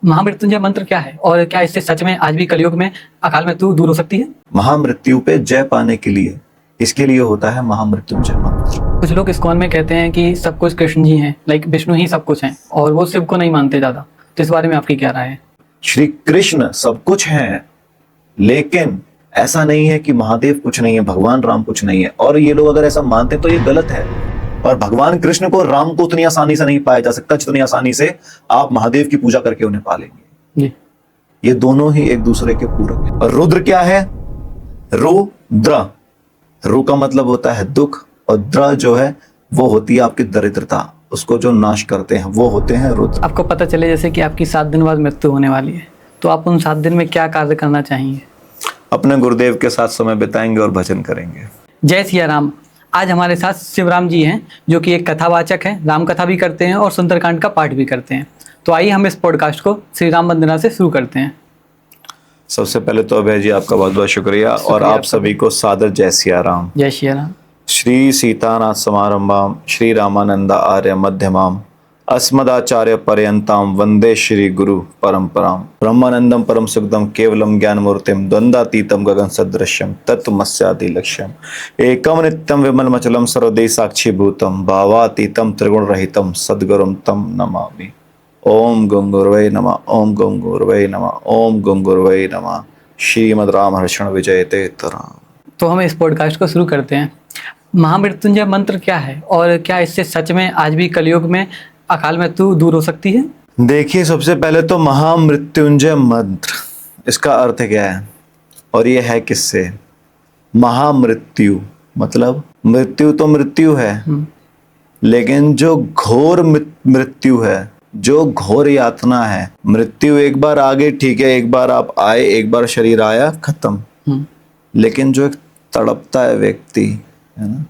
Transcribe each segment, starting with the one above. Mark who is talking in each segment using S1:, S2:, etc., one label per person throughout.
S1: महामृत्युंजय मंत्र क्या है और क्या इससे सच में आज भी कलयुग में अकाल मृत्यु दूर हो सकती है?
S2: महामृत्यु पे जय पाने के लिए इसके लिए होता है महामृत्युंजय मंत्र।
S1: कुछ लोग इस्कॉन में कहते हैं कि सब कुछ कृष्ण जी हैं, लाइक विष्णु ही सब कुछ हैं, और वो शिव को नहीं मानते ज्यादा। तो इस बारे में आपकी क्या राय है?
S2: श्री कृष्ण सब कुछ हैं, लेकिन ऐसा नहीं है कि महादेव कुछ नहीं है, भगवान राम कुछ नहीं है। और ये लोग अगर ऐसा मानते हैं तो ये गलत है। और भगवान कृष्ण को, राम को उतनी आसानी से नहीं पाया जा सकता जितनी आसानी से आप महादेव की पूजा करके उन्हें पा लेंगे।
S1: जी।
S2: ये दोनों ही एक दूसरे के पूरक हैं। और रुद्र क्या है? रुद्र, रु का मतलब होता है दुख, और द्र जो है वो होती है आपकी दरिद्रता, उसको जो नाश करते हैं वो होते हैं रुद्र।
S1: आपको पता चले जैसे कि आपकी 7 दिन बाद मृत्यु होने वाली है, तो आप उन 7 दिन में क्या कार्य करना चाहेंगे?
S2: अपने गुरुदेव के साथ समय बिताएंगे और भजन करेंगे।
S1: जय सिया राम। आज हमारे साथ शिवराम जी हैं, जो कि एक कथावाचक हैं, राम कथा भी करते हैं और सुंदरकांड का पाठ भी करते हैं। तो आइए हम इस पॉडकास्ट को श्री राम वंदना से शुरू करते हैं।
S2: सबसे पहले तो अभय जी आपका बहुत बहुत शुक्रिया और आप सभी को सादर जय सिया राम।
S1: जय सिया राम।
S2: श्री सीतानाथ समारंभाम श्री रामानंद आर्य मध्यमाम अस्मदाचार्य पर्यंताम वंदे श्री गुरु परंपराम। ब्रह्मानंदम परम सुखदम केवलम ज्ञानमूर्तिम द्वंद्वातीतम गगन सदृश्यम तत्वमस्यादि लक्ष्यम एकम नित्यम विमलमचलम सर्वदेश साक्षी भूतम भावातीतम त्रिगुण रहितम सद्गुरुम तम नमामि। ओम गंगुर्वै नमः, ओम गंगुर्वै नमः, ओम गंगुर्वै नमः। श्रीमद् रामहर्षण विजयते तराम।
S1: तो हम इस पॉडकास्ट को शुरू करते हैं। महामृत्युंजय मंत्र क्या है और क्या इससे सच में आज भी कलयुग में अकाल मृत्यु दूर हो सकती है?
S2: देखिए, सबसे पहले तो महामृत्युंजय मंत्र, इसका अर्थ क्या है और ये है किससे? महामृत्यु मतलब मृत्यु तो मृत्यु है, लेकिन जो घोर मृत्यु है, जो घोर यातना है, मृत्यु एक बार आ गई ठीक है, एक बार आप आए, एक बार शरीर आया खत्म। लेकिन जो एक तड़पता है व्यक्ति, है ना,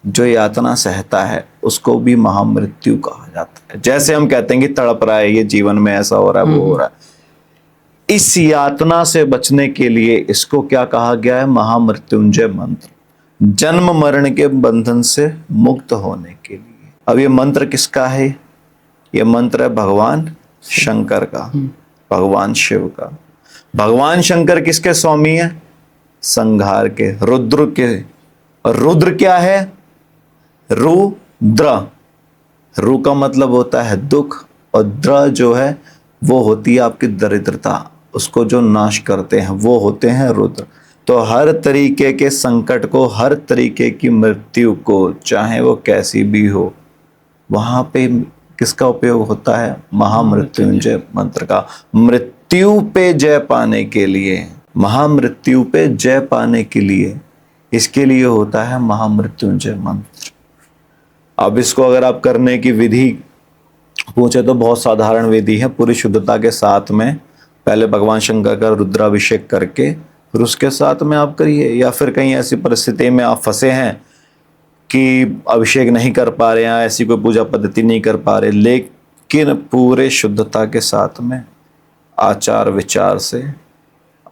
S2: जो यातना सहता है, उसको भी महामृत्यु कहा जाता है। जैसे हम कहते हैं कि तड़प रहा है, ये जीवन में ऐसा हो रहा है, वो हो रहा है, इस यातना से बचने के लिए इसको क्या कहा गया है? महामृत्युंजय मंत्र, जन्म मरण के बंधन से मुक्त होने के लिए। अब ये मंत्र किसका है? ये मंत्र है भगवान शंकर का, भगवान शिव का। भगवान शंकर किसके स्वामी है? संहार के, रुद्र के। और रुद्र क्या है? रुद्र, रु का मतलब होता है दुख, और द्र जो है वो होती है आपकी दरिद्रता, उसको जो नाश करते हैं वो होते हैं रुद्र। तो हर तरीके के संकट को, हर तरीके की मृत्यु को, चाहे वो कैसी भी हो, वहां पे किसका उपयोग होता है? महामृत्युंजय मंत्र का। मृत्यु पे जय पाने के लिए, महामृत्यु पे जय पाने के लिए, इसके लिए होता है महामृत्युंजय मंत्र। अब इसको अगर आप करने की विधि पूछे तो बहुत साधारण विधि है। पूरी शुद्धता के साथ में पहले भगवान शंकर का रुद्राभिषेक करके फिर उसके साथ में आप करिए। या फिर कहीं ऐसी परिस्थिति में आप फंसे हैं कि अभिषेक नहीं कर पा रहे हैं, ऐसी कोई पूजा पद्धति नहीं कर पा रहे, लेकिन पूरे शुद्धता के साथ में आचार विचार से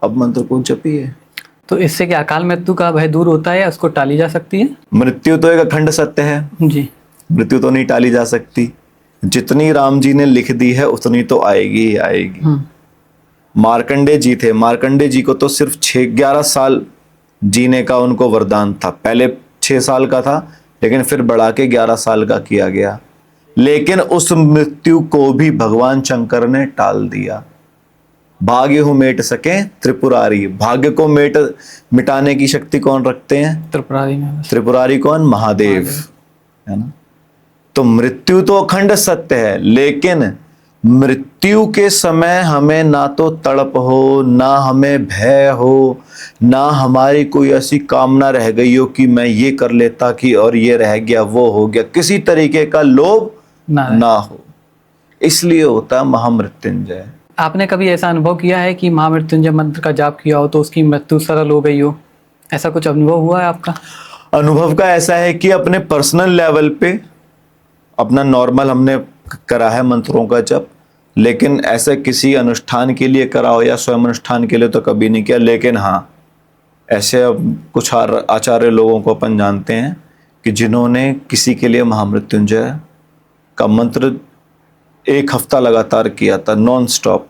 S2: अब मंत्र को जपिए।
S1: तो इससे क्या अकाल मृत्यु का भय दूर होता है या उसको टाली जा सकती है?
S2: मृत्यु तो एक अखंड सत्य है
S1: जी।
S2: मृत्यु तो नहीं टाली जा सकती। जितनी राम जी ने लिख दी है उतनी तो आएगी ही आएगी। मार्कंडे जी थे, मार्कंडे जी को तो सिर्फ 11 साल जीने का उनको वरदान था। पहले 6 साल का था, लेकिन फिर बढ़ा के 11 साल का किया गया। लेकिन उस मृत्यु को भी भगवान शंकर ने टाल दिया। भाग्य हूं मेट सके त्रिपुरारी, भाग्य को मिटाने की शक्ति कौन रखते हैं?
S1: त्रिपुरारी में।
S2: त्रिपुरारी कौन? महादेव, है ना। तो मृत्यु तो अखंड सत्य है, लेकिन मृत्यु के समय हमें ना तो तड़प हो, ना हमें भय हो, ना हमारी कोई ऐसी कामना रह गई हो कि मैं ये कर लेता कि और ये रह गया, वो हो गया, किसी तरीके का लोभ ना हो। इसलिए होता है महामृत्युंजय।
S1: आपने कभी ऐसा अनुभव किया है कि महामृत्युंजय मंत्र का जाप किया हो तो उसकी मृत्यु सरल हो गई हो? ऐसा कुछ अनुभव हुआ है आपका?
S2: अनुभव का ऐसा है कि अपने पर्सनल लेवल पे अपना नॉर्मल हमने करा है मंत्रों का जप, लेकिन ऐसे किसी अनुष्ठान के लिए करा हो या स्वयं अनुष्ठान के लिए तो कभी नहीं किया। लेकिन हाँ, ऐसे कुछ आचार्य लोगों को अपन जानते हैं कि जिन्होंने किसी के लिए महामृत्युंजय का मंत्र 1 हफ्ता लगातार किया था, नॉन स्टॉप।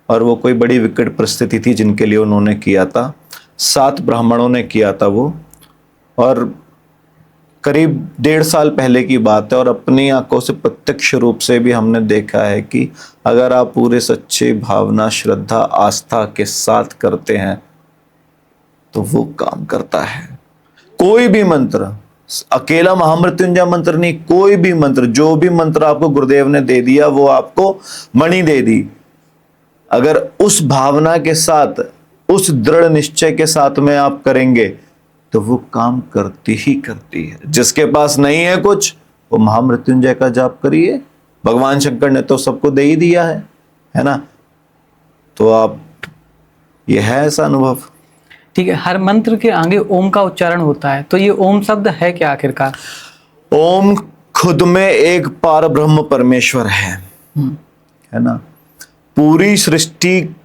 S2: और वो कोई बड़ी विकट परिस्थिति थी जिनके लिए उन्होंने किया था। 7 ब्राह्मणों ने किया था वो, और करीब 1.5 साल पहले की बात है। और अपनी आंखों से प्रत्यक्ष रूप से भी हमने देखा है कि अगर आप पूरे सच्चे भावना, श्रद्धा, आस्था के साथ करते हैं तो वो काम करता है। कोई भी मंत्र, अकेला महामृत्युंजय मंत्र नहीं, कोई भी मंत्र, जो भी मंत्र आपको गुरुदेव ने दे दिया वो आपको मणि दे दी, अगर उस भावना के साथ, उस दृढ़ निश्चय के साथ में आप करेंगे तो वो काम करती ही करती है। जिसके पास नहीं है कुछ, वो महामृत्युंजय का जाप करिए, भगवान शंकर ने तो सबको दे ही दिया है ना। तो आप, ये है ऐसा अनुभव।
S1: ठीक है, हर मंत्र के आगे ओम का उच्चारण होता है, तो ये ओम शब्द है क्या आखिरकार?
S2: ओम खुद में एक पार ब्रह्म परमेश्वर है ना। पूरी सृष्टि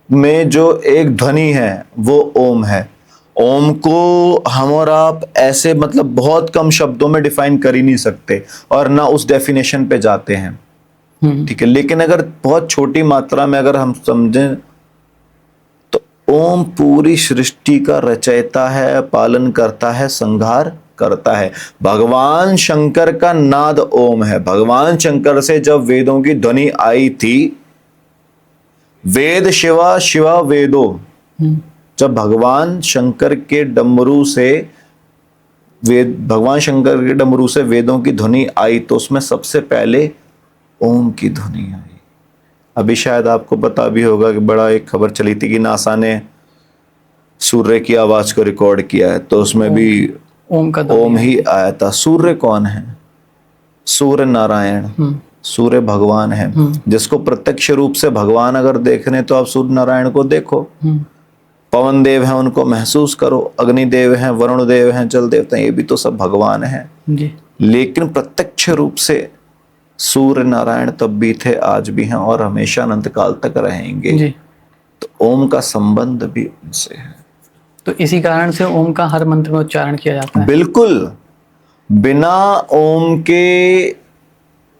S2: में जो एक ध्वनि है वो ओम है। ओम को हम और आप ऐसे मतलब बहुत कम शब्दों में डिफाइन कर ही नहीं सकते, और ना उस डेफिनेशन पे जाते हैं, ठीक है। लेकिन अगर बहुत छोटी मात्रा में अगर हम समझें तो ओम पूरी सृष्टि का रचयिता है, पालन करता है, संहार करता है। भगवान शंकर का नाद ओम है। भगवान शंकर से जब वेदों की ध्वनि आई थी, वेद शिवा शिवा वेदो, जब भगवान शंकर के डमरू से वेदों की ध्वनि आई तो उसमें सबसे पहले ओम की ध्वनि आई। अभी शायद आपको पता भी होगा कि बड़ा एक खबर चली थी कि नासा ने सूर्य की आवाज को रिकॉर्ड किया है, तो उसमें भी ओम ही आया था। सूर्य कौन है? सूर्य नारायण, सूर्य भगवान है, जिसको प्रत्यक्ष रूप से भगवान अगर देख रहे हैं तो आप सूर्य नारायण को देखो। पवन देव हैं, उनको महसूस करो। अग्नि देव हैं, वरुण देव हैं, जल देवता हैं, ये भी तो सब भगवान हैं जी। लेकिन प्रत्यक्ष रूप से सूर्य नारायण तब भी थे, आज भी हैं, और हमेशा अनंत काल तक रहेंगे जी। तो ओम का संबंध भी उनसे है।
S1: तो इसी कारण से ओम का हर मंत्र में उच्चारण किया जाता है।
S2: बिल्कुल, बिना ओम के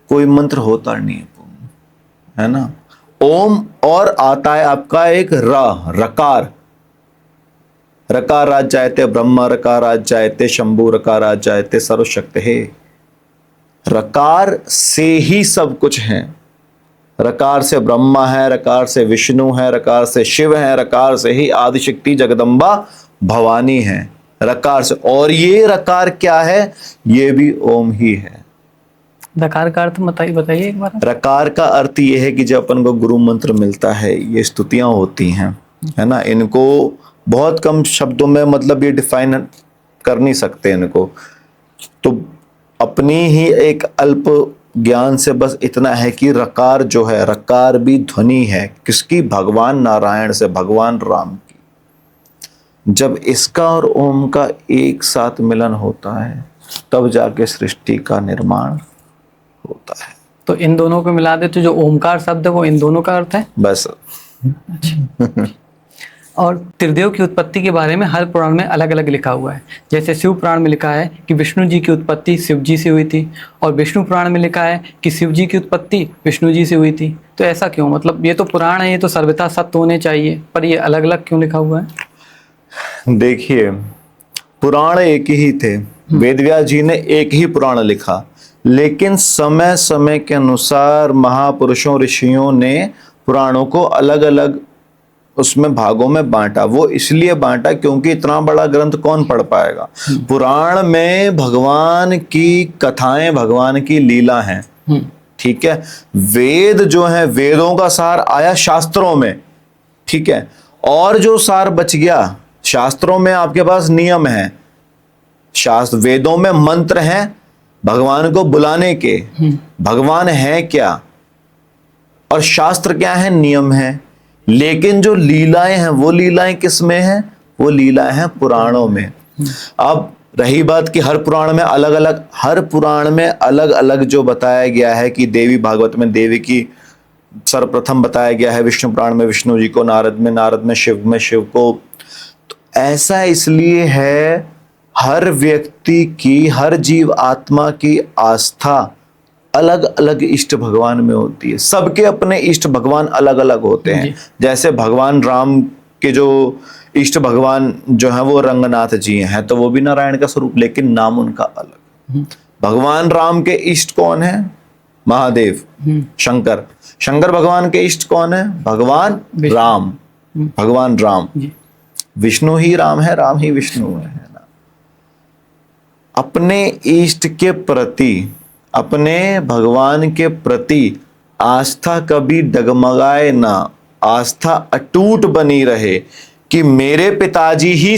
S2: कोई मंत्र होता नहीं है ना। ओम और आता है आपका एक रकार, रकारात जायते ब्रह्मा, रकारात जायते शंभु, रकारात जायते सर्वशक्ति है। रकार से ही सब कुछ है। रकार से ब्रह्मा है, रकार से विष्णु है, रकार से शिव है, रकार से ही आदिशक्ति जगदम्बा भवानी है, रकार से। और ये रकार क्या है? ये भी ओम ही है।
S1: रकार का अर्थ बताइए एक बार।
S2: रकार का अर्थ ये है कि जब अपन को गुरु मंत्र मिलता है, ये स्तुतियां होती हैं, है ना, इनको बहुत कम शब्दों में मतलब ये डिफाइन कर नहीं सकते इनको। तो अपनी ही एक अल्प ज्ञान से बस इतना है कि रकार जो है, रकार भी ध्वनि है किसकी? भगवान नारायण से, भगवान राम की। जब इसका और ओम का एक साथ मिलन होता है तब जाके सृष्टि का निर्माण होता है।
S1: तो इन दोनों को मिला दे तो जो ओमकार शब्द है वो इन दोनों का अर्थ है
S2: बस।
S1: अच्छा। और त्रिदेव की उत्पत्ति के बारे में हर पुराण में अलग अलग लिखा हुआ है। जैसे शिव पुराण में लिखा है कि विष्णु जी की उत्पत्ति शिव जी से हुई थी, और विष्णु पुराण में लिखा है कि शिव जी की उत्पत्ति विष्णु जी से हुई थी। तो ऐसा क्यों? मतलब ये तो पुराण है, ये तो सर्वथा सत्य होने चाहिए, पर ये अलग अलग क्यों लिखा हुआ है?
S2: देखिए, पुराण एक ही थे, वेदव्यास जी ने एक ही पुराण लिखा, लेकिन समय समय के अनुसार महापुरुषों, ऋषियों ने पुराणों को अलग अलग उसमें भागों में बांटा। वो इसलिए बांटा क्योंकि इतना बड़ा ग्रंथ कौन पढ़ पाएगा। पुराण में भगवान की कथाएं, भगवान की लीला हैं, ठीक है। वेद जो है, वेदों का सार आया शास्त्रों में, ठीक है। और जो सार बच गया, शास्त्रों में आपके पास नियम है, शास्त्र वेदों में मंत्र हैं भगवान को बुलाने के, भगवान है क्या, और शास्त्र क्या है? नियम है। लेकिन जो लीलाएं हैं, वो लीलाएं किस में हैं? वो लीलाएं हैं पुराणों में। अब रही बात कि हर पुराण में अलग अलग, हर पुराण में अलग अलग जो बताया गया है कि देवी भागवत में देवी की सर्वप्रथम बताया गया है, विष्णु पुराण में विष्णु जी को, नारद में शिव को। तो ऐसा इसलिए है, हर व्यक्ति की, हर जीव आत्मा की आस्था अलग अलग इष्ट भगवान में होती है। सबके अपने इष्ट भगवान अलग अलग होते हैं। जैसे भगवान राम के जो इष्ट भगवान जो है वो रंगनाथ जी हैं, तो वो भी नारायण का स्वरूप, लेकिन नाम उनका अलग। भगवान राम के इष्ट कौन है? महादेव, शंकर। शंकर भगवान के इष्ट कौन है? भगवान राम, भगवान राम। विष्णु ही राम है, राम ही विष्णु है ना। अपने इष्ट के प्रति, अपने भगवान के प्रति आस्था कभी डगमगाए ना, आस्था अटूट बनी रहे कि मेरे पिताजी ही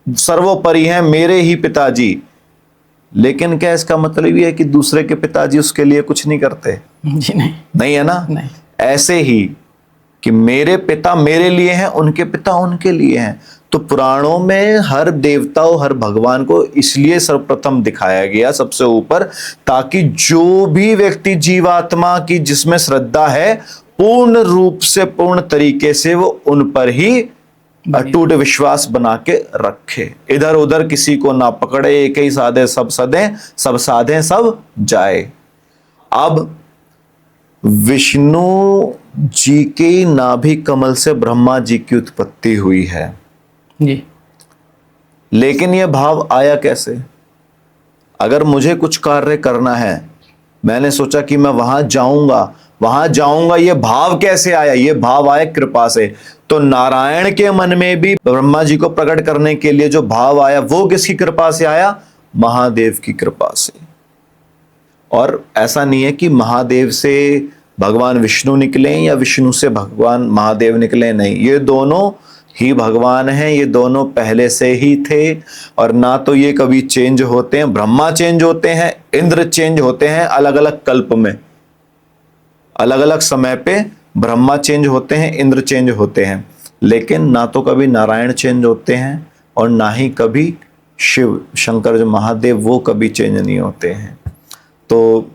S2: सर्वोपरि हैं, मेरे ही पिताजी। लेकिन क्या इसका मतलब ये है कि दूसरे के पिताजी उसके लिए कुछ नहीं करते?
S1: जी नहीं,
S2: नहीं है ना।
S1: नहीं।
S2: ऐसे ही कि मेरे पिता मेरे लिए हैं, उनके पिता उनके लिए हैं। तो पुराणों में हर देवता और हर भगवान को इसलिए सर्वप्रथम दिखाया गया सबसे ऊपर, ताकि जो भी व्यक्ति जीवात्मा की जिसमें श्रद्धा है, पूर्ण रूप से, पूर्ण तरीके से वो उन पर ही अटूट विश्वास बना के रखे। इधर उधर किसी को ना पकड़े, एक ही साधे सब सदे, सब साधे सब जाए। अब विष्णु जी के नाभि कमल से ब्रह्मा जी की उत्पत्ति हुई है
S1: जी।
S2: लेकिन यह भाव आया कैसे? अगर मुझे कुछ कार्य करना है, मैंने सोचा कि मैं वहां जाऊंगा, यह भाव कैसे आया? यह भाव आया कृपा से। तो नारायण के मन में भी ब्रह्मा जी को प्रकट करने के लिए जो भाव आया, वो किसकी कृपा से आया? महादेव की कृपा से। और ऐसा नहीं है कि महादेव से भगवान विष्णु निकले या विष्णु से भगवान महादेव निकले, नहीं, ये दोनों ही भगवान हैं, ये दोनों पहले से ही थे। और ना तो ये कभी चेंज होते हैं, ब्रह्मा चेंज होते हैं, इंद्र चेंज होते हैं, अलग अलग कल्प में, अलग अलग समय पे ब्रह्मा चेंज होते हैं, इंद्र चेंज होते हैं। लेकिन ना तो कभी नारायण चेंज होते हैं और ना ही कभी शिव शंकर जो महादेव वो कभी चेंज नहीं होते हैं। तो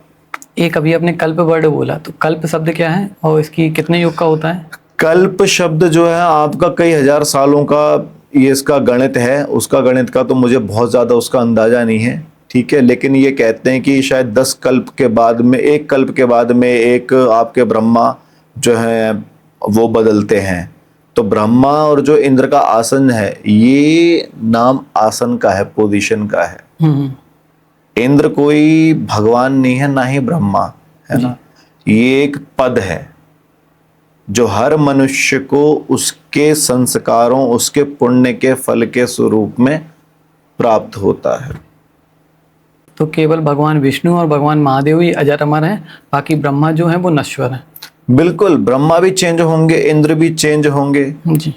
S1: एक अभी आपने कल्प वर्ड बोला, तो कल्प शब्द क्या है और इसकी कितने युग का होता है?
S2: कल्प शब्द जो है आपका कई हजार सालों का ये इसका गणित है। उसका गणित का तो मुझे बहुत ज्यादा उसका अंदाजा नहीं है, ठीक है। लेकिन ये कहते हैं कि शायद 10 कल्प के बाद में, एक कल्प के बाद में एक आपके ब्रह्मा जो है वो बदलते हैं। तो ब्रह्मा और जो इंद्र का आसन है, ये नाम आसन का है, पोजीशन का है। इंद्र कोई भगवान नहीं है, ना ही ब्रह्मा, है ना। ये एक पद है जो हर मनुष्य को उसके संस्कारों, उसके पुण्य के फल के स्वरूप में प्राप्त होता है।
S1: तो केवल भगवान विष्णु और भगवान महादेव ही अजर अमर हैं, बाकी ब्रह्मा जो है वो नश्वर है।
S2: बिल्कुल, ब्रह्मा भी चेंज होंगे, इंद्र भी चेंज होंगे
S1: जी।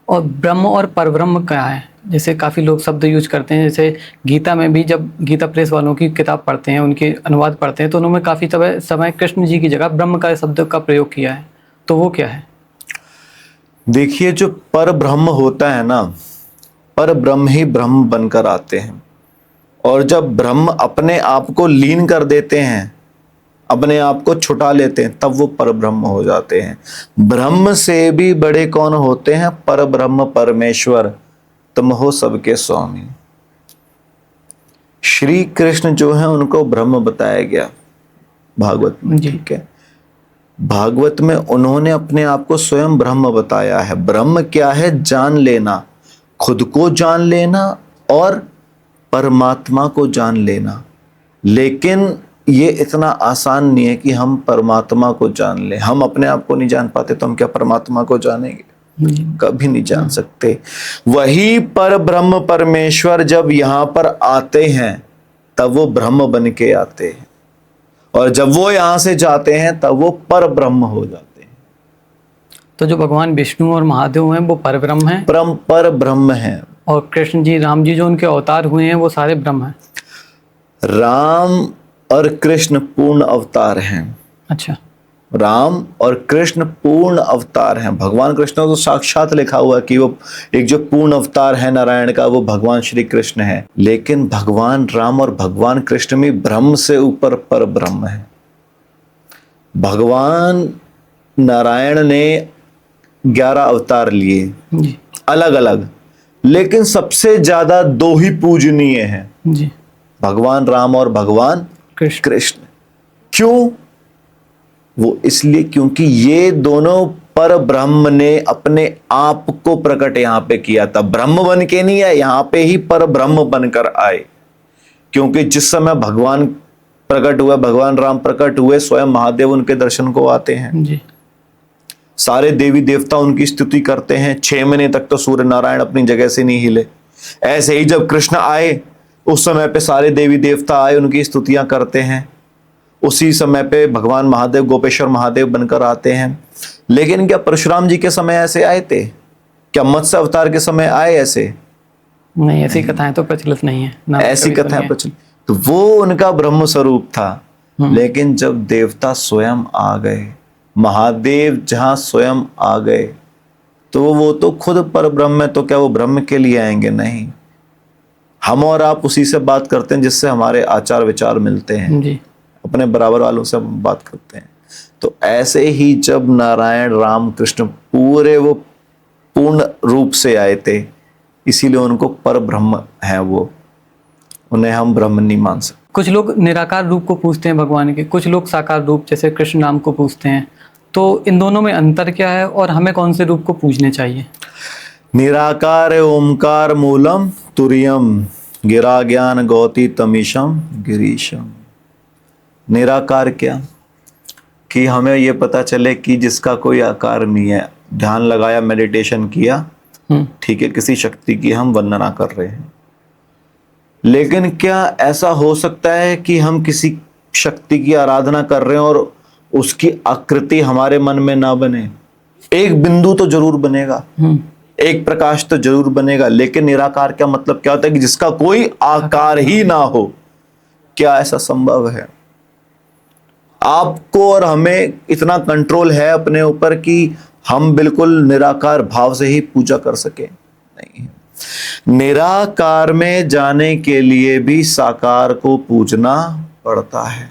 S1: और ब्रह्म और परब्रह्म क्या है? जैसे काफ़ी लोग शब्द यूज करते हैं, जैसे गीता में भी जब गीता प्रेस वालों की किताब पढ़ते हैं, उनके अनुवाद पढ़ते हैं, तो उन्होंने काफ़ी समय कृष्ण जी की जगह ब्रह्म का शब्द का प्रयोग किया है। तो वो क्या है?
S2: देखिए, जो पर ब्रह्म होता है ना, पर ब्रह्म ही ब्रह्म बनकर आते हैं। और जब ब्रह्म अपने आप को लीन कर देते हैं, अपने आप को छुटा लेते हैं, तब वो पर ब्रह्म हो जाते हैं। ब्रह्म से भी बड़े कौन होते हैं? पर ब्रह्म परमेश्वर, तुम हो सबके स्वामी। श्री कृष्ण जो है उनको ब्रह्म बताया गया भागवत में, ठीक है। भागवत में उन्होंने अपने आप को स्वयं ब्रह्म बताया है। ब्रह्म क्या है? जान लेना, खुद को जान लेना और परमात्मा को जान लेना। लेकिन ये इतना आसान नहीं है कि हम परमात्मा को जान लें। हम अपने आप को नहीं जान पाते तो हम क्या परमात्मा को जानेंगे? कभी नहीं जान सकते। वही पर ब्रह्म परमेश्वर जब यहाँ पर आते हैं तब वो ब्रह्म बन के आते हैं, और जब वो यहाँ से जाते हैं तब वो पर ब्रह्म हो जाते हैं।
S1: तो जो भगवान विष्णु और महादेव हैं वो पर ब्रह्म हैं,
S2: पर ब्रह्म हैं।
S1: और कृष्ण जी, राम जी जो उनके अवतार हुए हैं वो सारे ब्रह्म हैं।
S2: राम और कृष्ण पूर्ण अवतार हैं।
S1: अच्छा।
S2: राम और कृष्ण पूर्ण अवतार हैं। भगवान कृष्ण तो साक्षात लिखा हुआ कि वो एक जो पूर्ण अवतार है नारायण का, वो भगवान श्री कृष्ण है। लेकिन भगवान राम और भगवान कृष्ण में ब्रह्म से ऊपर पर ब्रह्म है। भगवान नारायण ने 11 अवतार लिए अलग अलग, लेकिन सबसे ज्यादा 2 ही पूजनीय हैं, भगवान राम और भगवान कृष्ण। क्यों? वो इसलिए क्योंकि ये दोनों पर ब्रह्म ने अपने आप को प्रकट यहां पे किया था। ब्रह्म बन के नहीं आए, यहां पे ही पर ब्रह्म बनकर आए। क्योंकि जिस समय भगवान प्रकट हुए, भगवान राम प्रकट हुए, स्वयं महादेव उनके दर्शन को आते हैं
S1: जी।
S2: सारे देवी देवता उनकी स्तुति करते हैं। 6 महीने तक तो सूर्य नारायण अपनी जगह से नहीं हिले। ऐसे ही जब कृष्ण आए उस समय पे सारे देवी देवता आए, उनकी स्तुतियां करते हैं। उसी समय पे भगवान महादेव गोपेश्वर महादेव बनकर आते हैं। लेकिन क्या परशुराम जी के समय ऐसे आए थे? क्या मत्स्य अवतार के समय आए ऐसे?
S1: नहीं, ऐसी कथाएं तो प्रचलित नहीं है ना,
S2: ऐसी
S1: कभी सुनी
S2: कथाएं
S1: है।
S2: प्रचलित, तो वो उनका ब्रह्म स्वरूप था। लेकिन जब देवता स्वयं आ गए, महादेव जहां स्वयं आ गए, तो वो तो खुद पर ब्रह्म है, तो क्या वो ब्रह्म के लिए आएंगे? नहीं। हम और आप उसी से बात करते हैं जिससे हमारे आचार विचार मिलते हैं,
S1: जी।
S2: अपने बराबर वालों से हम बात करते हैं। तो ऐसे ही जब नारायण राम कृष्ण पूरे वो पूर्ण रूप से आए थे, इसीलिए उनको पर ब्रह्म है वो, उन्हें हम ब्रह्म नहीं मान सकते।
S1: कुछ लोग निराकार रूप को पूजते हैं भगवान के, कुछ लोग साकार रूप जैसे कृष्ण नाम को पूजते हैं। तो इन दोनों में अंतर क्या है और हमें कौन से रूप को पूजने चाहिए?
S2: निराकार ओमकार मूलम तुरियम गिरा ज्ञान गौती तमीशम गिरीशम। निराकार क्या? कि हमें ये पता चले कि जिसका कोई आकार नहीं है। ध्यान लगाया, मेडिटेशन किया, ठीक है, किसी शक्ति की हम वंदना कर रहे हैं। लेकिन क्या ऐसा हो सकता है कि हम किसी शक्ति की आराधना कर रहे हैं और उसकी आकृति हमारे मन में ना बने? एक बिंदु तो जरूर बनेगा, एक प्रकाश तो जरूर बनेगा। लेकिन निराकार क्या मतलब क्या होता है? कि जिसका कोई आकार ही ना हो। क्या ऐसा संभव है? आपको और हमें इतना कंट्रोल है अपने ऊपर कि हम बिल्कुल निराकार भाव से ही पूजा कर सके? नहीं। निराकार में जाने के लिए भी साकार को पूजना पड़ता है।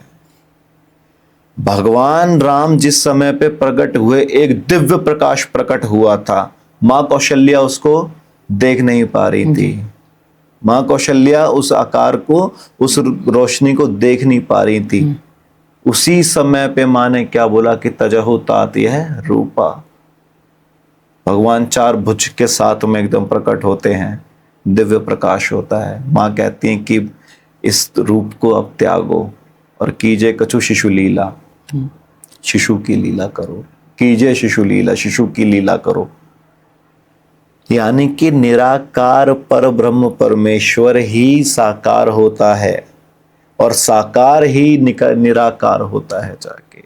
S2: भगवान राम जिस समय पे प्रकट हुए, एक दिव्य प्रकाश प्रकट हुआ था। मां कौशल्या उसको देख नहीं पा रही थी। मां कौशल्या उस आकार को, उस रोशनी को देख नहीं पा रही थी। उसी समय पे मां ने क्या बोला कि तजहु तात यह रूपा। भगवान 4 भुज के साथ में एकदम प्रकट होते हैं, दिव्य प्रकाश होता है। मां कहती हैं कि इस रूप को अब त्यागो और कीजिए कछु शिशु लीला। शिशु की लीला करो, कीजिए शिशु लीला, शिशु की लीला करो। यानी कि निराकार पर ब्रह्म परमेश्वर ही साकार होता है और साकार ही निराकार होता है। जाके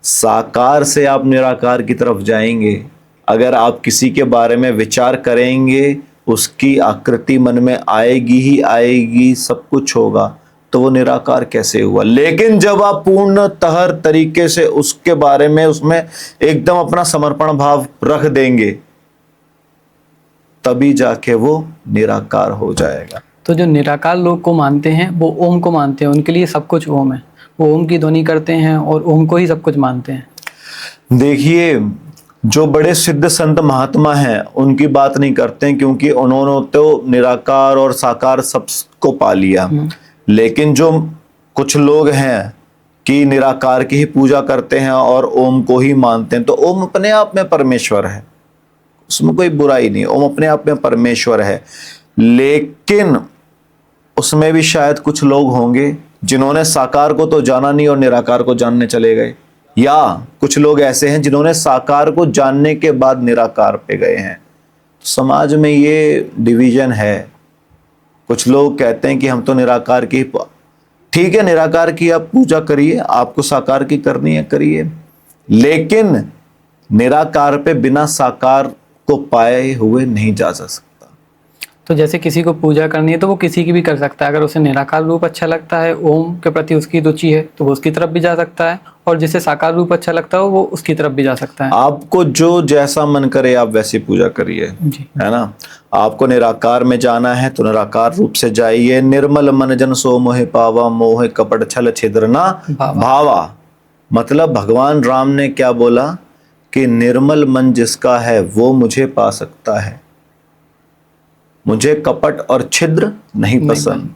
S2: साकार से आप निराकार की तरफ जाएंगे। अगर आप किसी के बारे में विचार करेंगे, उसकी आकृति मन में आएगी ही आएगी, सब कुछ होगा, तो वो निराकार कैसे हुआ? लेकिन जब आप पूर्णतः तरीके से उसके बारे में, उसमें एकदम अपना समर्पण भाव रख देंगे, तभी जाके वो निराकार हो जाएगा।
S1: तो जो निराकार लोग को मानते हैं वो ओम को मानते हैं, उनके लिए सब कुछ ओम है। वो ओम की ध्वनि करते हैं और ओम को ही सब कुछ मानते हैं।
S2: देखिए, जो बड़े सिद्ध संत महात्मा हैं उनकी बात नहीं करते हैं, क्योंकि उन्होंने तो निराकार और साकार सबको पा लिया। लेकिन जो कुछ लोग हैं कि निराकार की ही पूजा करते हैं और ओम को ही मानते हैं, तो ओम अपने आप में परमेश्वर है, उसमें कोई बुराई नहीं। ओम अपने आप में परमेश्वर है। लेकिन उसमें भी शायद कुछ लोग होंगे जिन्होंने साकार को तो जाना नहीं और निराकार को जानने चले गए, या कुछ लोग ऐसे हैं जिन्होंने साकार को जानने के बाद निराकार पे गए हैं। समाज में ये डिवीजन है। कुछ लोग कहते हैं कि हम तो निराकार की, ठीक है, निराकार की आप पूजा करिए, आपको साकार की करनी है करिए, लेकिन निराकार पे बिना साकार को पाए हुए नहीं जा सकता।
S1: तो जैसे किसी को पूजा करनी है तो वो किसी की भी कर सकता है। अगर उसे निराकार रूप अच्छा लगता है, ओम के प्रति उसकी रुचि है, तो वो उसकी तरफ भी जा सकता है, और जिसे साकार रूप अच्छा लगता है वो उसकी तरफ भी जा सकता है।
S2: आपको जो जैसा मन करे आप वैसी पूजा करिए, है ना। आपको निराकार में जाना है तो निराकार रूप से जाइए। निर्मल मन जन सो मोहे पावा, मोह कपट छल छिद्र ना भावा। मतलब भगवान राम ने क्या बोला कि निर्मल मन जिसका है वो मुझे पा सकता है, मुझे कपट और छिद्र नहीं पसंद।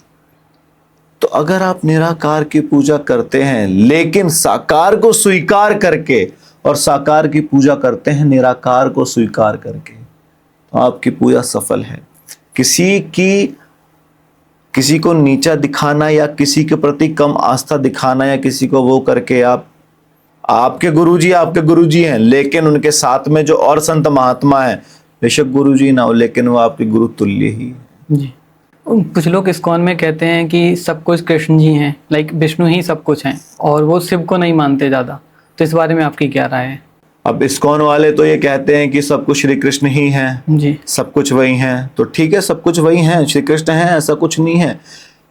S2: तो अगर आप निराकार की पूजा करते हैं लेकिन साकार को स्वीकार करके, और साकार की पूजा करते हैं निराकार को स्वीकार करके, तो आपकी पूजा सफल है। किसी को नीचा दिखाना या किसी के प्रति कम आस्था दिखाना या किसी को वो करके आपके गुरुजी हैं, लेकिन उनके साथ में जो और संत महात्मा है, बेशक गुरुजी ना हो लेकिन वो आपके गुरु तुल्य ही है।
S1: जी। कुछ लोग इस्कॉन में कहते हैं कि सब कुछ कृष्ण जी हैं, लाइक विष्णु ही सब कुछ हैं, और वो शिव को नहीं मानते ज़्यादा, तो इस बारे में आपकी क्या राय है?
S2: अब इस्कॉन वाले तो ये कहते हैं कि सब कुछ श्री कृष्ण ही हैं,
S1: जी।
S2: सब कुछ वही हैं, तो ठीक है, सब कुछ वही हैं, श्री कृष्ण हैं, ऐसा कुछ नहीं है।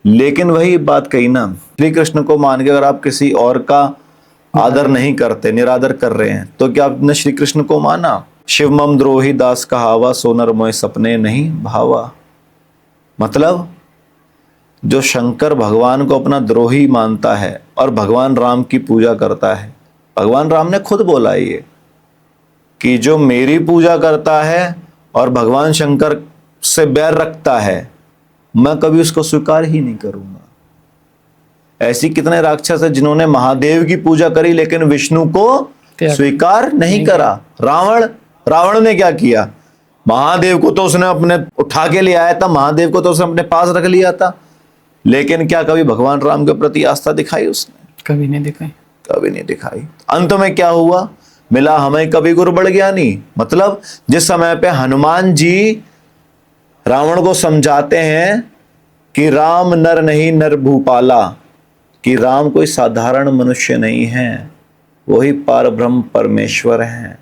S2: लेकिन वही बात कही ना, श्री कृष्ण को मान के अगर आप किसी और का आदर नहीं करते, निरादर कर रहे हैं, तो क्या आपने श्री कृष्ण को माना? शिव मम द्रोही दास कहावा, सोनर मोय सपने नहीं भावा। मतलब जो शंकर भगवान को अपना द्रोही मानता है और भगवान राम की पूजा करता है, भगवान राम ने खुद बोला ये कि जो मेरी पूजा करता है और भगवान शंकर से बैर रखता है, मैं कभी उसको स्वीकार ही नहीं करूंगा। ऐसी कितने राक्षस है जिन्होंने महादेव की पूजा करी लेकिन विष्णु को स्वीकार नहीं करा। रावण ने क्या किया? महादेव को तो उसने अपने उठा के ले आया था, महादेव को तो उसने अपने पास रख लिया था, लेकिन क्या कभी भगवान राम के प्रति आस्था दिखाई उसने?
S1: कभी नहीं दिखाई,
S2: कभी नहीं दिखाई। अंत में क्या हुआ? मिला हमें कभी गुरु बड़ ज्ञानी। मतलब जिस समय पे हनुमान जी रावण को समझाते हैं कि राम नर नहीं नर भूपाला, कि राम कोई साधारण मनुष्य नहीं है, वही पार ब्रह्म परमेश्वर हैं,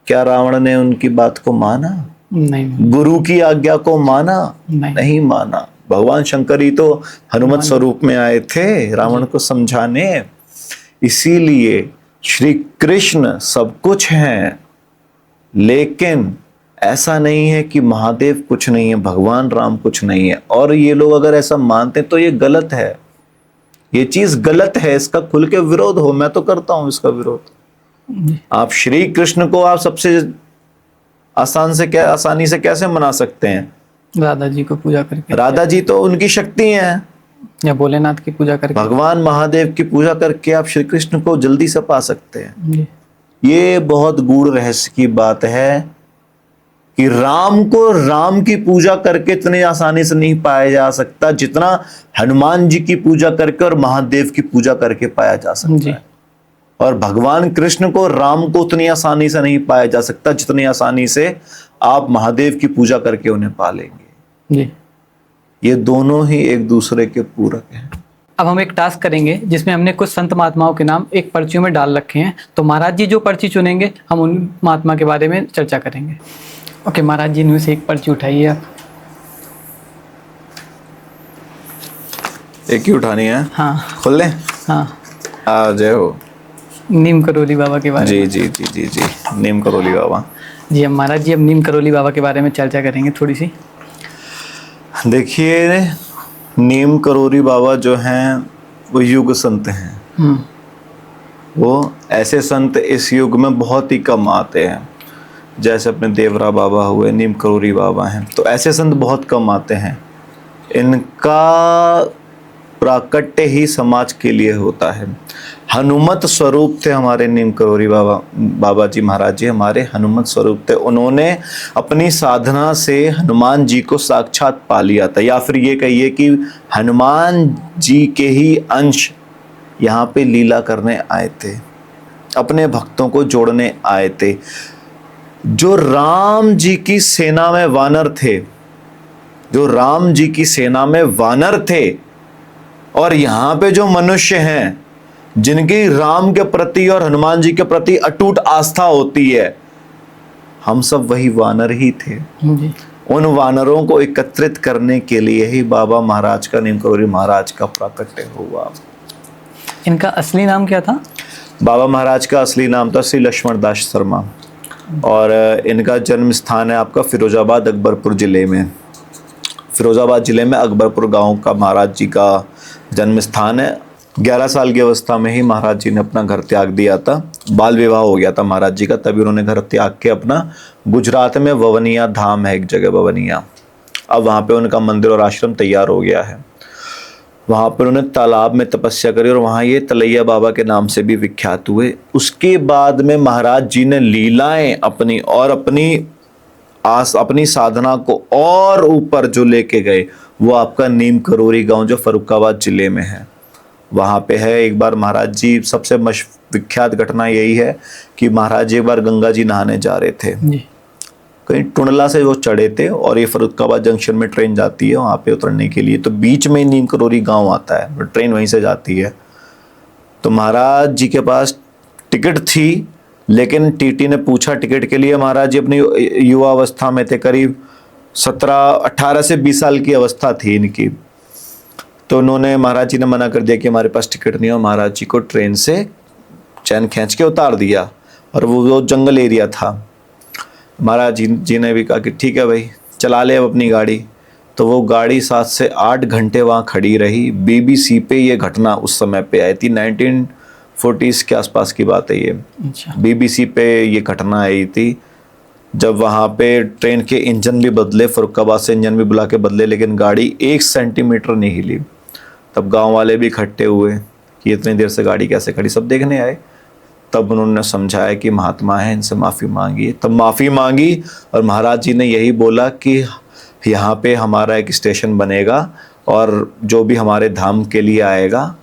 S2: क्या रावण ने उनकी बात को माना?
S1: नहीं।
S2: गुरु की आज्ञा को माना? नहीं माना। भगवान शंकर ही तो हनुमत स्वरूप में आए थे रावण को समझाने। इसीलिए श्री कृष्ण सब कुछ हैं, लेकिन ऐसा नहीं है कि महादेव कुछ नहीं है, भगवान राम कुछ नहीं है। और ये लोग अगर ऐसा मानते हैं तो ये गलत है, ये चीज गलत है, इसका खुल के विरोध हो। मैं तो करता हूं इसका विरोध। आप श्री कृष्ण को आप सबसे आसानी से कैसे मना सकते हैं?
S1: राधा जी को पूजा करके।
S2: राधा जी तो उनकी शक्ति है,
S1: या भोलेनाथ की पूजा करके,
S2: भगवान महादेव की पूजा करके आप श्री कृष्ण को जल्दी से पा सकते हैं।
S1: जी।
S2: ये बहुत गूढ़ रहस्य की बात है कि राम को राम की पूजा करके इतनी आसानी से नहीं पाया जा सकता जितना हनुमान जी की पूजा करके और महादेव की पूजा करके पाया जा सकता है। और भगवान कृष्ण को राम को उतनी आसानी से नहीं पाया जा सकता जितनी आसानी से आप महादेव की पूजा करके उन्हें पा लेंगे।
S1: जी।
S2: ये दोनों ही एक दूसरे के पूरक हैं।
S1: अब हम एक टास्क करेंगे जिसमें हमने कुछ संत महात्माओं के नाम एक पर्चियों में डाल रखे हैं, तो महाराज जी जो पर्ची चुनेंगे हम उन महात्मा के बारे में चर्चा करेंगे। ओके महाराज जी, इनमें से एक पर्ची उठाइए आप।
S2: एक ही उठानी है?
S1: हाँ।
S2: खोल ले।
S1: हाँ।
S2: आ जाओ।
S1: नीम करोली बाबा के बारे में।
S2: जी जी जी जी जी, नीम करोली बाबा।
S1: जी हम महाराज जी, अब नीम करोली बाबा के बारे में चर्चा करेंगे थोड़ी सी।
S2: देखिए, नीम करोली बाबा जो हैं वो युग संत हैं। वो ऐसे संत इस युग में बहुत ही कम आते हैं, जैसे अपने देवरा बाबा हुए, नीम करोली बाबा हैं, तो ऐसे संत बहुत कम आते हैं। इनका प्राकट्य ही समाज के लिए होता है। हनुमत स्वरूप थे हमारे नीम करोली बाबा जी महाराज जी, हमारे हनुमत स्वरूप थे। उन्होंने अपनी साधना से हनुमान जी को साक्षात पा लिया था, या फिर ये कहिए कि हनुमान जी के ही अंश यहाँ पे लीला करने आए थे, अपने भक्तों को जोड़ने आए थे। जो राम जी की सेना में वानर थे, जो राम जी की सेना में वानर थे, और यहाँ पे जो मनुष्य हैं जिनकी राम के प्रति और हनुमान जी के प्रति अटूट आस्था होती है, हम सब वही वानर ही थे।
S1: जी।
S2: उन वानरों को एकत्रित करने के लिए ही बाबा महाराज का, नीम करोली महाराज का प्राकट्य हुआ।
S1: इनका असली नाम क्या था?
S2: बाबा महाराज का असली नाम था श्री लक्ष्मण दास शर्मा, और इनका जन्म स्थान है आपका फिरोजाबाद अकबरपुर जिले में। फिरोजाबाद जिले में अकबरपुर गांव का महाराज जी का जन्म स्थान है। 11 साल की अवस्था में ही महाराज जी ने अपना घर त्याग दिया था, बाल विवाह हो गया था महाराज जी का, तभी उन्होंने घर त्याग के अपना गुजरात में ववनिया धाम है एक जगह, ववनिया, अब वहाँ पे उनका मंदिर और आश्रम तैयार हो गया है। वहाँ पर उन्होंने तालाब में तपस्या करी और वहाँ ये तलैया बाबा के नाम से भी विख्यात हुए। उसके बाद में महाराज जी ने लीलाएं अपनी और अपनी साधना को और ऊपर जो लेके गए, वो आपका नीम करोरी गांव जो फर्रुखाबाद जिले में है, वहाँ पे है। एक बार महाराज जी, सबसे विख्यात घटना यही है कि महाराज जी एक बार गंगा जी नहाने जा रहे थे, कहीं टुंडला से वो चढ़े थे और ये फर्रुखाबाद जंक्शन में ट्रेन जाती है वहाँ पे उतरने के लिए, तो बीच में नीम करोरी गांव आता है, ट्रेन वहीं से जाती है। तो महाराज जी के पास टिकट थी, लेकिन टीटी ने पूछा टिकट के लिए। महाराज जी अपनी युवा अवस्था में थे, करीब 18 से 20 साल की अवस्था थी इनकी। तो उन्होंने, महाराज जी ने मना कर दिया कि हमारे पास टिकट नहीं है, और महाराज जी को ट्रेन से चैन खींच के उतार दिया, और वो जंगल एरिया था। महाराज जी ने भी कहा कि ठीक है भाई, चला ले अब अपनी गाड़ी। तो वो गाड़ी 7 से 8 घंटे वहाँ खड़ी रही। बीबीसी पे ये घटना उस समय पे आई थी, 1940s के आसपास की बात है ये।
S1: अच्छा।
S2: बीबीसी पे ये घटना आई थी, जब वहाँ पे ट्रेन के इंजन भी बदले, फर्रुखाबाद से इंजन भी बुला के बदले, लेकिन गाड़ी 1 सेंटीमीटर नहीं हिली। तब गांव वाले भी इकट्ठे हुए कि इतनी देर से गाड़ी कैसे खड़ी, सब देखने आए। तब उन्होंने समझाया कि महात्मा है, इनसे माफ़ी मांगी। तब माफ़ी मांगी और महाराज जी ने यही बोला कि यहाँ पे हमारा एक स्टेशन बनेगा और जो भी हमारे धाम के लिए आएगा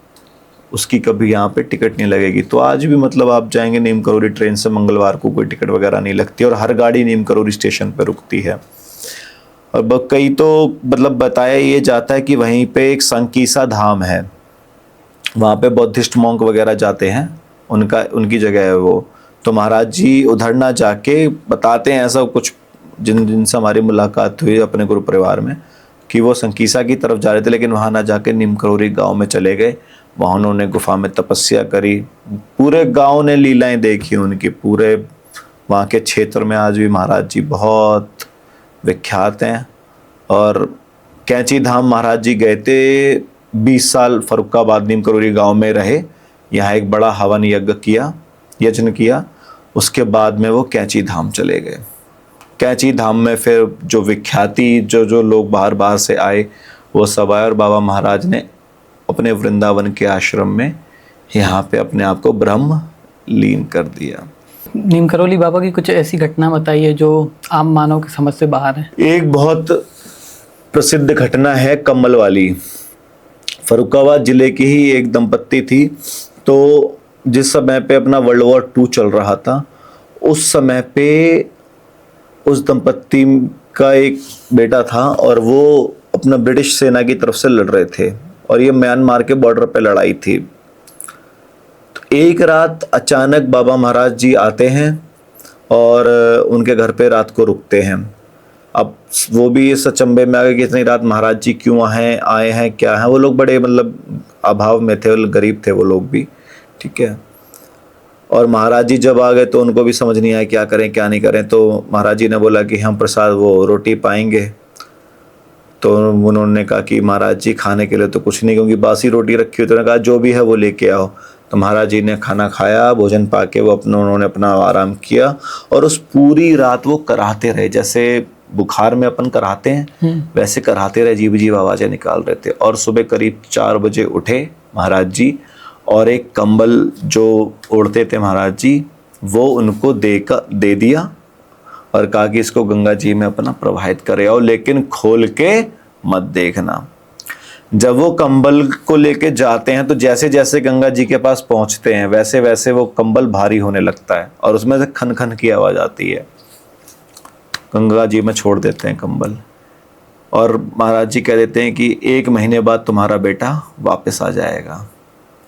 S2: उसकी कभी यहाँ पे टिकट नहीं लगेगी। तो आज भी मतलब आप जाएंगे नीम करोरी ट्रेन से, मंगलवार को कोई टिकट वगैरह नहीं लगती और हर गाड़ी नीम करोरी स्टेशन पे रुकती है। और कई तो मतलब बताया ये जाता है कि वहीं पे एक संकीसा धाम है, वहाँ पे बुद्धिस्ट मॉन्क वगैरह जाते हैं, उनकी जगह है वो। तो महाराज जी उधर ना जाके बताते हैं ऐसा कुछ, जिनसे हमारी मुलाकात हुई अपने गुरु परिवार में, कि वो संकीसा की तरफ जा रहे थे, लेकिन वहाँ ना जाके नीम करोरी गाँव में चले गए। वहाँ उन्होंने गुफा में तपस्या करी, पूरे गांव ने लीलाएं देखी उनकी। पूरे वहाँ के क्षेत्र में आज भी महाराज जी बहुत विख्यात हैं। और कैंची धाम महाराज जी गए थे, 20 साल फर्रुखाबाद नीम करोरी गांव में रहे, यहाँ एक बड़ा हवन यज्ञ किया। उसके बाद में वो कैंची धाम चले गए। कैंची धाम में फिर जो विख्याति जो लोग बाहर से आए वो सब आए, और बाबा महाराज ने अपने वृंदावन के आश्रम में यहाँ पे अपने आप को ब्रह्म लीन कर दिया।
S1: नीम करोली बाबा की कुछ ऐसी घटना बताइए जो आम मानव की समझ से बाहर है।
S2: एक बहुत प्रसिद्ध घटना है कम्बल वाली। फर्रुखाबाद जिले की ही एक दंपत्ति थी, तो जिस समय पे अपना वर्ल्ड वॉर 2 चल रहा था, उस समय पे उस दंपत्ति का एक बेटा था और वो अपना ब्रिटिश सेना की तरफ से लड़ रहे थे, और ये म्यांमार के बॉर्डर पे लड़ाई थी। तो एक रात अचानक बाबा महाराज जी आते हैं और उनके घर पे रात को रुकते हैं। अब वो भी इस अचंभे में आ गए कि इतनी रात महाराज जी क्यों आए हैं क्या है। वो लोग बड़े मतलब अभाव में थे, गरीब थे वो लोग भी, ठीक है। और महाराज जी जब आ गए तो उनको भी समझ नहीं आया क्या करें क्या नहीं करें। तो महाराज जी ने बोला कि हम प्रसाद वो रोटी पाएंगे। तो उन्होंने कहा कि महाराज जी खाने के लिए तो कुछ नहीं, क्योंकि बासी रोटी रखी हुई। तो उन्होंने कहा जो भी है वो लेके आओ। तो महाराज जी ने खाना खाया, भोजन पाके वो उन्होंने अपना आराम किया, और उस पूरी रात वो कराहते रहे, जैसे बुखार में अपन कराहते हैं वैसे कराहते रहे, जीव जीव आवाज़ें निकाल रहे थे। और सुबह करीब 4 बजे उठे महाराज जी, और एक कंबल जो ओढ़ते थे महाराज जी वो उनको दे दिया और कहा कि इसको गंगा जी में अपना प्रवाहित करे आओ, लेकिन खोल के मत देखना। जब वो कंबल को लेके जाते हैं तो जैसे जैसे गंगा जी के पास पहुंचते हैं वैसे वैसे वो कंबल भारी होने लगता है और उसमें से खन खन की आवाज आती है। गंगा जी में छोड़ देते हैं कंबल, और महाराज जी कह देते हैं कि 1 महीने बाद तुम्हारा बेटा वापस आ जाएगा।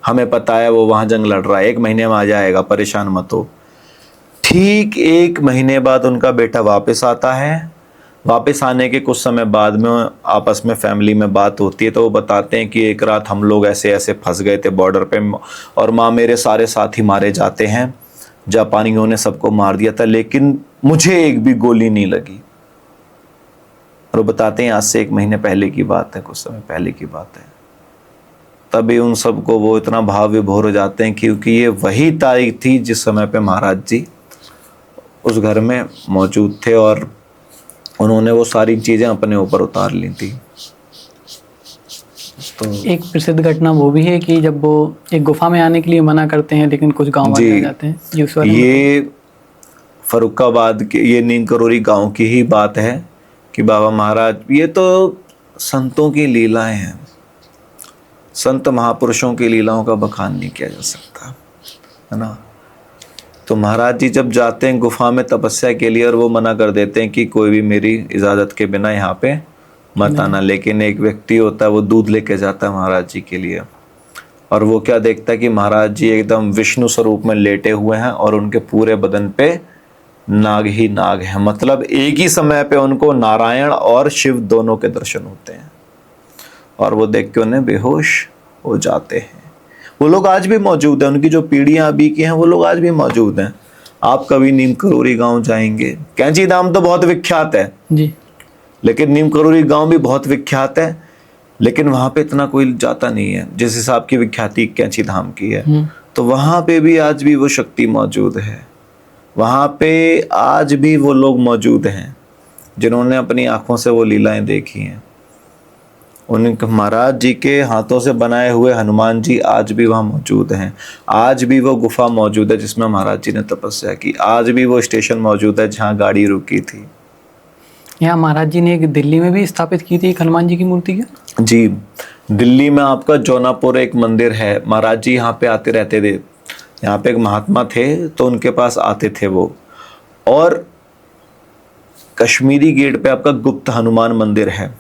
S2: हमें पता है वो वहां जंग लड़ रहा है, 1 महीने में आ जाएगा, परेशान मत हो। ठीक 1 महीने बाद उनका बेटा वापस आता है। वापस आने के कुछ समय बाद में आपस में फैमिली में बात होती है, तो वो बताते हैं कि एक रात हम लोग ऐसे ऐसे फंस गए थे बॉर्डर पे, और माँ मेरे सारे साथी मारे जाते हैं, जापानियों ने सबको मार दिया था, लेकिन मुझे एक भी गोली नहीं लगी। और वो बताते हैं आज से 1 महीने पहले की बात है, कुछ समय पहले की बात है। तभी उन सबको वो इतना भाव विभोर हो जाते हैं, क्योंकि ये वही तारीख थी जिस समय पे महाराज जी उस घर में मौजूद थे और उन्होंने वो सारी चीज़ें अपने ऊपर उतार ली थी। तो
S1: एक प्रसिद्ध घटना वो भी है कि जब वो एक गुफा में आने के लिए मना करते हैं लेकिन कुछ गांव वाले आ जाते हैं जी, उस बारे में
S2: ये फर्रुखाबाद के, ये नीम करोरी गांव की ही बात है कि बाबा महाराज, ये तो संतों की लीलाएं हैं, संत महापुरुषों की लीलाओं का बखान नहीं किया जा सकता, है ना। तो महाराज जी जब जाते हैं गुफा में तपस्या के लिए और वो मना कर देते हैं कि कोई भी मेरी इजाज़त के बिना यहाँ पे मत आना, लेकिन एक व्यक्ति होता है वो दूध लेके जाता है महाराज जी के लिए, और वो क्या देखता है कि महाराज जी एकदम विष्णु स्वरूप में लेटे हुए हैं और उनके पूरे बदन पे नाग ही नाग है, मतलब एक ही समय पे उनको नारायण और शिव दोनों के दर्शन होते हैं, और वो देख के उन्हें बेहोश हो जाते हैं। वो लोग आज भी मौजूद हैं, उनकी जो पीढ़ियां अभी की हैं वो लोग आज भी मौजूद हैं। आप कभी नीम करोरी गांव जाएंगे, कैंची धाम तो बहुत विख्यात है
S1: जी,
S2: लेकिन नीम करोरी गांव भी बहुत विख्यात है, लेकिन वहां पे इतना कोई जाता नहीं है जिस हिसाब की विख्याति कैंची धाम की है। तो वहां पे भी आज भी वो शक्ति मौजूद है, वहां पे आज भी वो लोग मौजूद हैं जिन्होंने अपनी आंखों से वो लीलाएं देखी हैं। उनके महाराज जी के हाथों से बनाए हुए हनुमान जी आज भी वहाँ मौजूद हैं, आज भी वो गुफा मौजूद है जिसमें महाराज जी ने तपस्या की, आज भी वो स्टेशन मौजूद है जहाँ गाड़ी रुकी थी।
S1: यहाँ महाराज जी ने एक दिल्ली में भी स्थापित की थी एक हनुमान जी की मूर्ति क्या?
S2: जी, दिल्ली में आपका जौनापुर एक मंदिर है, महाराज जी यहाँ पे आते रहते थे, यहाँ पे एक महात्मा थे तो उनके पास आते थे वो। और कश्मीरी गेट पे आपका गुप्त हनुमान मंदिर है,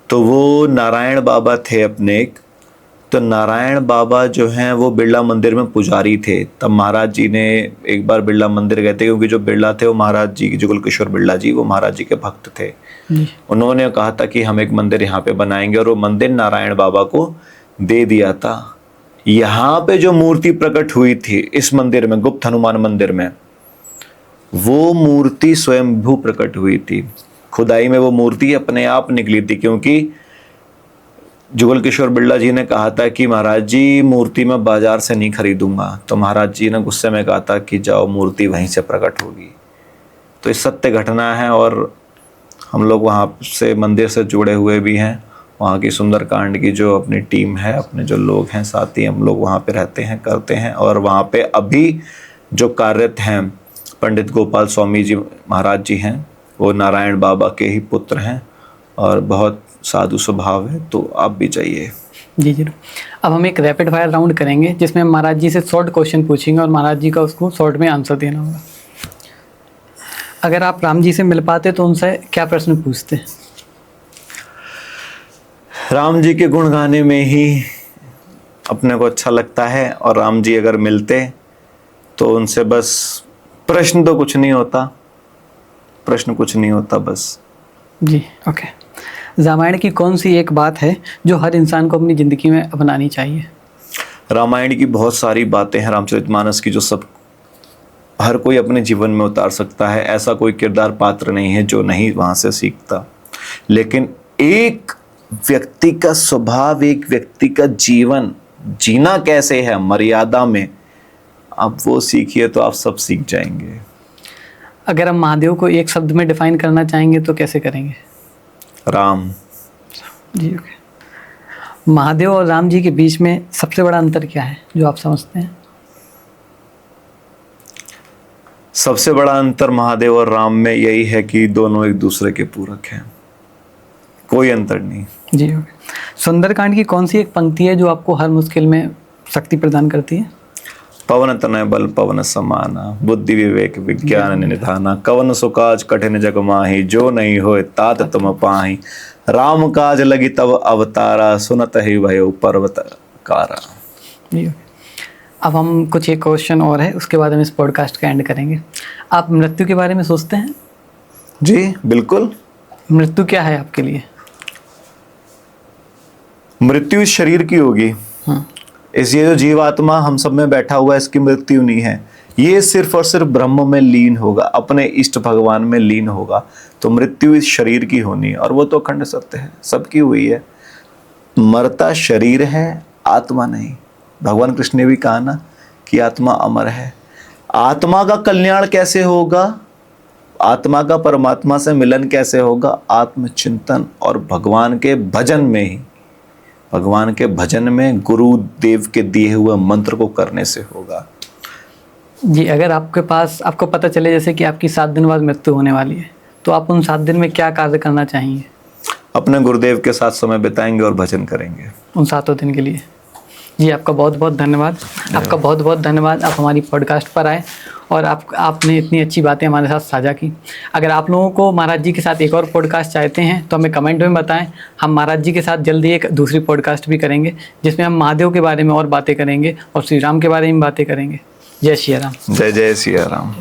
S2: तो वो नारायण बाबा थे अपने एक, तो नारायण बाबा जो हैं वो बिरला मंदिर में पुजारी थे। तब महाराज जी ने एक बार बिरला मंदिर गए थे, क्योंकि जो बिरला थे वो महाराज जी, जुगल किशोर बिरला जी, वो महाराज जी के भक्त थे। उन्होंने कहा था कि हम एक मंदिर यहाँ पे बनाएंगे, और वो मंदिर नारायण बाबा को दे दिया था। यहाँ पे जो मूर्ति प्रकट हुई थी इस मंदिर में, गुप्त हनुमान मंदिर में, वो मूर्ति स्वयंभू प्रकट हुई थी, खुदाई में वो मूर्ति अपने आप निकली थी, क्योंकि जुगल किशोर बिरला जी ने कहा था कि महाराज जी मूर्ति मैं बाजार से नहीं खरीदूंगा, तो महाराज जी ने गुस्से में कहा था कि जाओ मूर्ति वहीं से प्रकट होगी। तो ये सत्य घटना है, और हम लोग वहाँ से मंदिर से जुड़े हुए भी हैं। वहाँ की सुंदरकांड की जो अपनी टीम है, अपने जो लोग हैं साथी, हम लोग वहाँ पे रहते हैं, करते हैं। और वहाँ पे अभी जो कार्यरत हैं पंडित गोपाल स्वामी जी महाराज जी हैं, वो नारायण बाबा के ही पुत्र हैं और बहुत साधु स्वभाव है, तो आप भी जाइए।
S1: जी जरूर। अब हम एक रैपिड फायर राउंड करेंगे जिसमें महाराज जी से शॉर्ट क्वेश्चन पूछेंगे और महाराज जी का उसको शॉर्ट में आंसर देना होगा। अगर आप राम जी से मिल पाते तो उनसे क्या प्रश्न पूछते?
S2: राम जी के गुण गाने में ही अपने को अच्छा लगता है, और राम जी अगर मिलते तो उनसे बस प्रश्न तो कुछ नहीं होता, प्रश्न कुछ नहीं होता बस।
S1: जी ओके। रामायण की कौन सी एक बात है जो हर इंसान को अपनी ज़िंदगी में अपनानी चाहिए?
S2: रामायण की बहुत सारी बातें हैं, रामचरितमानस की, जो सब हर कोई अपने जीवन में उतार सकता है। ऐसा कोई किरदार पात्र नहीं है जो नहीं वहाँ से सीखता, लेकिन एक व्यक्ति का स्वभाव, एक व्यक्ति का जीवन जीना कैसे है मर्यादा में, आप वो सीखिए तो आप सब सीख जाएंगे।
S1: अगर हम महादेव को एक शब्द में डिफाइन करना चाहेंगे तो कैसे करेंगे?
S2: राम।
S1: जी ओके। महादेव और राम जी के बीच में सबसे बड़ा अंतर क्या है जो आप समझते हैं?
S2: सबसे बड़ा अंतर महादेव और राम में यही है कि दोनों एक दूसरे के पूरक हैं, कोई अंतर नहीं।
S1: जी ओके। सुंदरकांड की कौन सी एक पंक्ति है जो आपको हर मुश्किल में शक्ति प्रदान करती है?
S2: पवन तनय बल पवन समाना, बुद्धि विवेक विज्ञान निधाना, कवन सुकाज कठिन जग माही, जो नहीं होए तात तुम पाही, राम काज लगी तब अवतारा, सुनत ही भयो पर्वत कारा।
S1: जी ओके। अब हम कुछ एक क्वेश्चन और है, उसके बाद हम इस पॉडकास्ट का एंड करेंगे। आप मृत्यु के बारे में सोचते हैं?
S2: जी बिल्कुल।
S1: मृत्यु क्या है आपके लिए?
S2: मृत्यु इस शरीर की होगी, इसलिए जो जीवात्मा हम सब में बैठा हुआ है इसकी मृत्यु नहीं है, ये सिर्फ और सिर्फ ब्रह्म में लीन होगा, अपने इष्ट भगवान में लीन होगा, तो मृत्यु इस शरीर की होनी है, और वो तो अखंड सत्य है, सबकी हुई है। मरता शरीर है, आत्मा नहीं। भगवान कृष्ण ने भी कहा ना कि आत्मा अमर है। आत्मा का कल्याण कैसे होगा, आत्मा का परमात्मा से मिलन कैसे होगा? आत्मचिंतन और भगवान के भजन में ही। भगवान के भजन में गुरुदेव के दिए हुए मंत्र को करने से होगा।
S1: जी, अगर आपको पता चले जैसे कि आपकी 7 दिन बाद मृत्यु होने वाली है, तो आप उन 7 दिन में क्या कार्य करना चाहेंगे?
S2: अपने गुरुदेव के साथ समय बिताएंगे और भजन करेंगे
S1: उन 7 दिन के लिए। जी, आपका बहुत बहुत धन्यवाद। आपका बहुत बहुत धन्यवाद, आप हमारी पॉडकास्ट पर आए और आपने इतनी अच्छी बातें हमारे साथ साझा की। अगर आप लोगों को महाराज जी के साथ एक और पॉडकास्ट चाहते हैं तो हमें कमेंट में बताएं। हम महाराज जी के साथ जल्दी एक दूसरी पॉडकास्ट भी करेंगे जिसमें हम महादेव के बारे में और बातें करेंगे और श्री राम के बारे में बातें करेंगे। जय श्री राम।
S2: जय जय सिया राम।